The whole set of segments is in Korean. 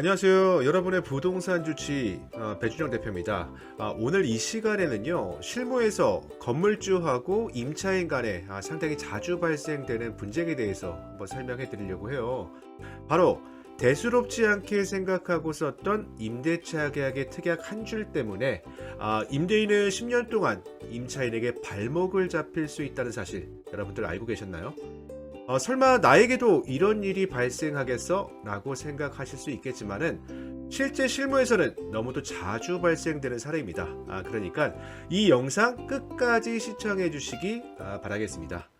안녕하세요. 여러분의 부동산 주치 배준영 대표입니다. 오늘 이 시간에는요, 실무에서 건물주하고 임차인 간에 상당히 자주 발생되는 분쟁에 대해서 한번 설명해 드리려고 해요. 바로 대수롭지 않게 생각하고 썼던 임대차 계약의 특약 한 줄 때문에 임대인은 10년 동안 임차인에게 발목을 잡힐 수 있다는 사실, 여러분들 알고 계셨나요? 설마 나에게도 이런 일이 발생하겠어? 라고 생각하실 수 있겠지만은 실제 실무에서는 너무도 자주 발생되는 사례입니다. 그러니까 이 영상 끝까지 시청해 주시기 바라겠습니다.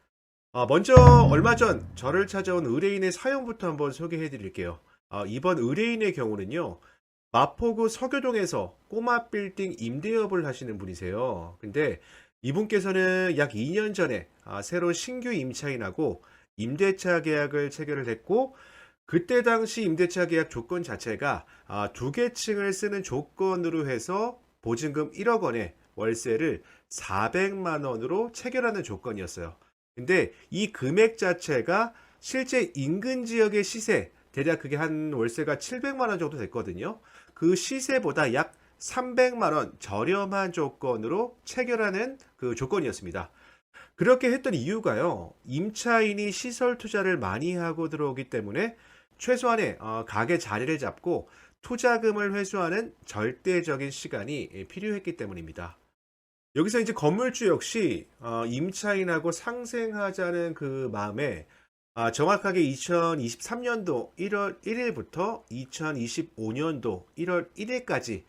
먼저 얼마 전 저를 찾아온 의뢰인의 사연부터 한번 소개해 드릴게요. 이번 의뢰인의 경우는요, 마포구 서교동에서 꼬마 빌딩 임대업을 하시는 분이세요. 근데 이분께서는 약 2년 전에 새로 신규 임차인하고 임대차 계약을 체결을 했고, 그때 당시 임대차 계약 조건 자체가 두 개 층을 쓰는 조건으로 해서 보증금 1억 원에 월세를 400만 원으로 체결하는 조건이었어요. 근데 이 금액 자체가 실제 인근 지역의 시세, 대략 그게 한 월세가 700만 원 정도 됐거든요. 그 시세보다 약 300만 원 저렴한 조건으로 체결하는 그 조건이었습니다. 그렇게 했던 이유가요, 임차인이 시설 투자를 많이 하고 들어오기 때문에 최소한의 가게 자리를 잡고 투자금을 회수하는 절대적인 시간이 필요했기 때문입니다. 여기서 이제 건물주 역시 임차인하고 상생하자는 그 마음에 정확하게 2023년도 1월 1일부터 2025년도 1월 1일까지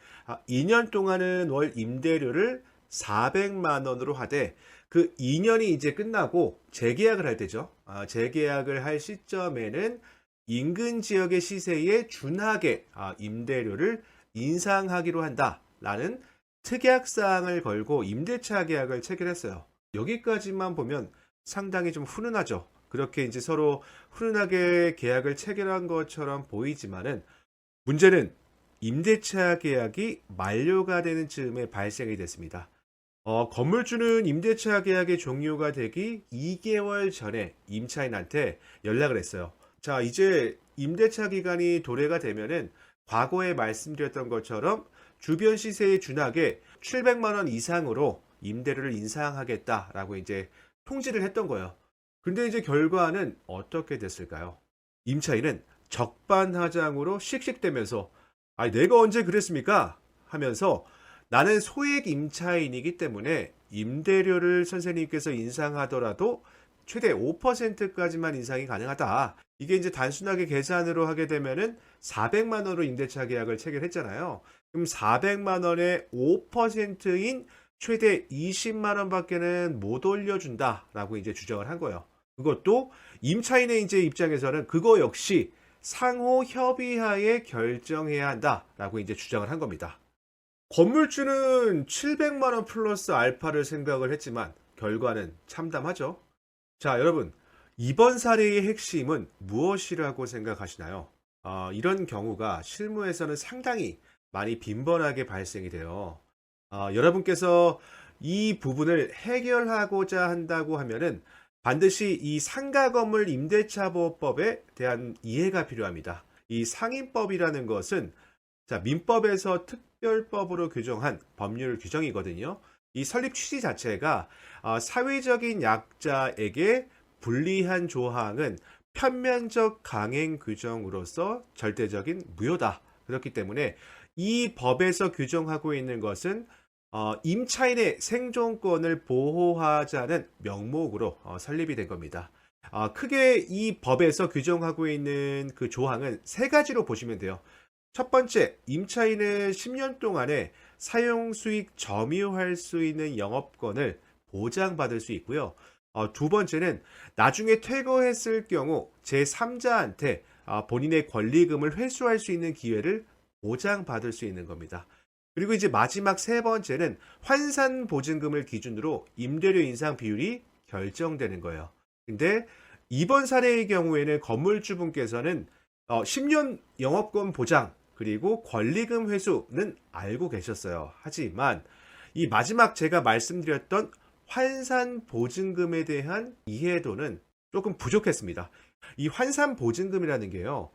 2년 동안은 월 임대료를 400만 원으로 하되, 그 2년이 이제 끝나고 재계약을 할 때죠. 재계약을 할 시점에는 인근 지역의 시세에 준하게 임대료를 인상하기로 한다라는 특약사항을 걸고 임대차 계약을 체결했어요. 여기까지만 보면 상당히 좀 훈훈하죠. 그렇게 이제 서로 훈훈하게 계약을 체결한 것처럼 보이지만은, 문제는 임대차 계약이 만료가 되는 즈음에 발생이 됐습니다. 건물주는 임대차 계약의 종료가 되기 2개월 전에 임차인한테 연락을 했어요. 자, 이제 임대차 기간이 도래가 되면은 과거에 말씀드렸던 것처럼 주변 시세에 준하게 700만 원 이상으로 임대료를 인상하겠다라고 이제 통지를 했던 거예요. 근데 이제 결과는 어떻게 됐을까요? 임차인은 적반하장으로 씩씩대면서, 아니 내가 언제 그랬습니까? 하면서, 나는 소액 임차인이기 때문에 임대료를 선생님께서 인상하더라도 최대 5%까지만 인상이 가능하다. 이게 이제 단순하게 계산으로 하게 되면은 400만 원으로 임대차 계약을 체결했잖아요. 그럼 400만 원의 5%인 최대 20만 원밖에는 못 올려준다라고 이제 주장을 한 거예요. 그것도 임차인의 이제 입장에서는 그거 역시 상호 협의하에 결정해야 한다라고 이제 주장을 한 겁니다. 건물주는 700만 원 플러스 알파를 생각을 했지만 결과는 참담하죠. 자, 여러분, 이번 사례의 핵심은 무엇이라고 생각하시나요? 이런 경우가 실무에서는 상당히 많이 빈번하게 발생이 돼요. 여러분께서 이 부분을 해결하고자 한다고 하면은 반드시 이 상가 건물 임대차 보호법에 대한 이해가 필요합니다. 이 상임법이라는 것은, 자, 민법에서 특별법으로 규정한 법률 규정이거든요. 이 설립 취지 자체가 사회적인 약자에게 불리한 조항은 편면적 강행 규정으로서 절대적인 무효다. 그렇기 때문에 이 법에서 규정하고 있는 것은 임차인의 생존권을 보호하자는 명목으로 설립이 된 겁니다. 크게 이 법에서 규정하고 있는 그 조항은 세 가지로 보시면 돼요. 첫 번째, 임차인은 10년 동안에 사용 수익 점유할 수 있는 영업권을 보장받을 수 있고요. 두 번째는 나중에 퇴거했을 경우 제3자한테 본인의 권리금을 회수할 수 있는 기회를 보장받을 수 있는 겁니다. 그리고 이제 마지막 세 번째는 환산 보증금을 기준으로 임대료 인상 비율이 결정되는 거예요. 근데 이번 사례의 경우에는 건물주분께서는 10년 영업권 보장 그리고 권리금 회수는 알고 계셨어요. 하지만 이 마지막 제가 말씀드렸던 환산 보증금에 대한 이해도는 조금 부족했습니다. 이 환산 보증금이라는 게요,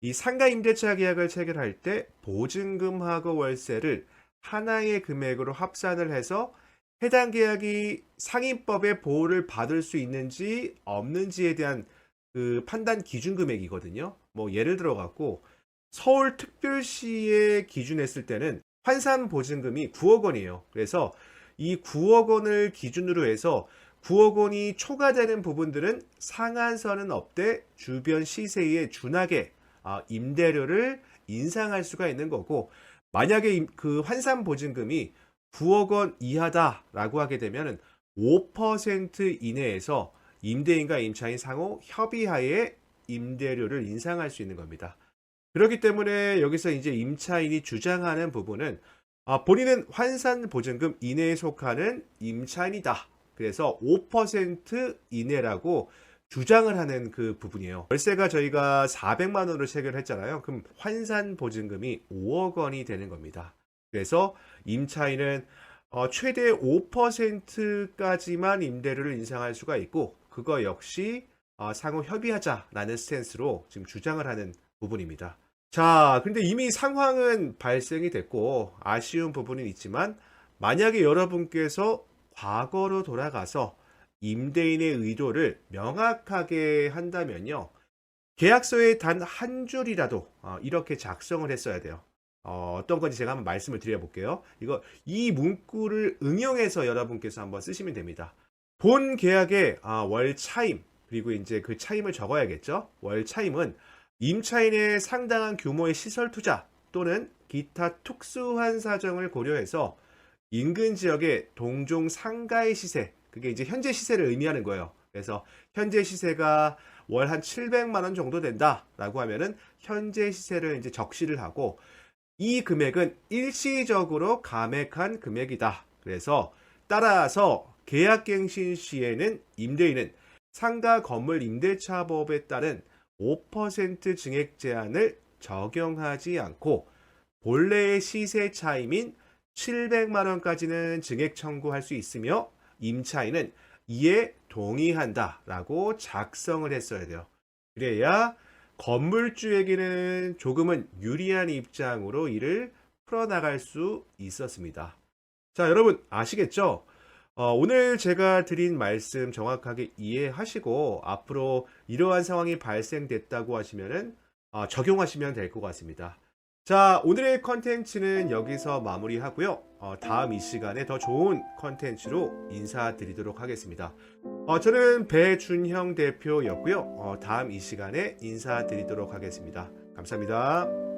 이 상가 임대차 계약을 체결할 때 보증금하고 월세를 하나의 금액으로 합산을 해서 해당 계약이 상인법의 보호를 받을 수 있는지 없는지에 대한 그 판단 기준 금액이거든요. 뭐 예를 들어 갖고 서울특별시에 기준했을 때는 환산 보증금이 9억 원이에요. 그래서 이 9억 원을 기준으로 해서 9억 원이 초과되는 부분들은 상한선은 없대 주변 시세에 준하게 임대료를 인상할 수가 있는 거고, 만약에 그 환산 보증금이 9억 원 이하다라고 하게 되면은 5% 이내에서 임대인과 임차인 상호 협의하에 임대료를 인상할 수 있는 겁니다. 그렇기 때문에 여기서 이제 임차인이 주장하는 부분은 본인은 환산 보증금 이내에 속하는 임차인이다. 그래서 5% 이내라고 주장을 하는 그 부분이에요. 월세가 저희가 400만 원으로 체결했잖아요. 그럼 환산 보증금이 5억 원이 되는 겁니다. 그래서 임차인은 최대 5%까지만 임대료를 인상할 수가 있고, 그거 역시 상호 협의하자라는 스탠스로 지금 주장을 하는 부분입니다. 자, 근데 이미 상황은 발생이 됐고 아쉬운 부분은 있지만, 만약에 여러분께서 과거로 돌아가서 임대인의 의도를 명확하게 한다면요, 계약서에 단 한 줄이라도 이렇게 작성을 했어야 돼요. 어떤 건지 제가 한번 말씀을 드려볼게요. 이 문구를 응용해서 여러분께서 한번 쓰시면 됩니다. 본 계약의 월 차임, 그리고 이제 그 차임을 적어야겠죠. 월 차임은 임차인의 상당한 규모의 시설 투자 또는 기타 특수한 사정을 고려해서 인근 지역의 동종 상가의 시세, 그게 이제 현재 시세를 의미하는 거예요. 그래서 현재 시세가 월 한 700만 원 정도 된다라고 하면은 현재 시세를 이제 적시를 하고, 이 금액은 일시적으로 감액한 금액이다. 그래서 따라서 계약갱신 시에는 임대인은 상가 건물 임대차법에 따른 5% 증액 제한을 적용하지 않고 본래의 시세 차임인 700만 원까지는 증액 청구할 수 있으며, 임차인은 이에 동의한다라고 작성을 했어야 돼요. 그래야 건물주에게는 조금은 유리한 입장으로 이를 풀어나갈 수 있었습니다. 자, 여러분 아시겠죠? 오늘 제가 드린 말씀 정확하게 이해하시고 앞으로 이러한 상황이 발생됐다고 하시면은 적용하시면 될 것 같습니다. 자, 오늘의 컨텐츠는 여기서 마무리하고요. 다음 이 시간에 더 좋은 컨텐츠로 인사드리도록 하겠습니다. 저는 배준형 대표였고요. 다음 이 시간에 인사드리도록 하겠습니다. 감사합니다.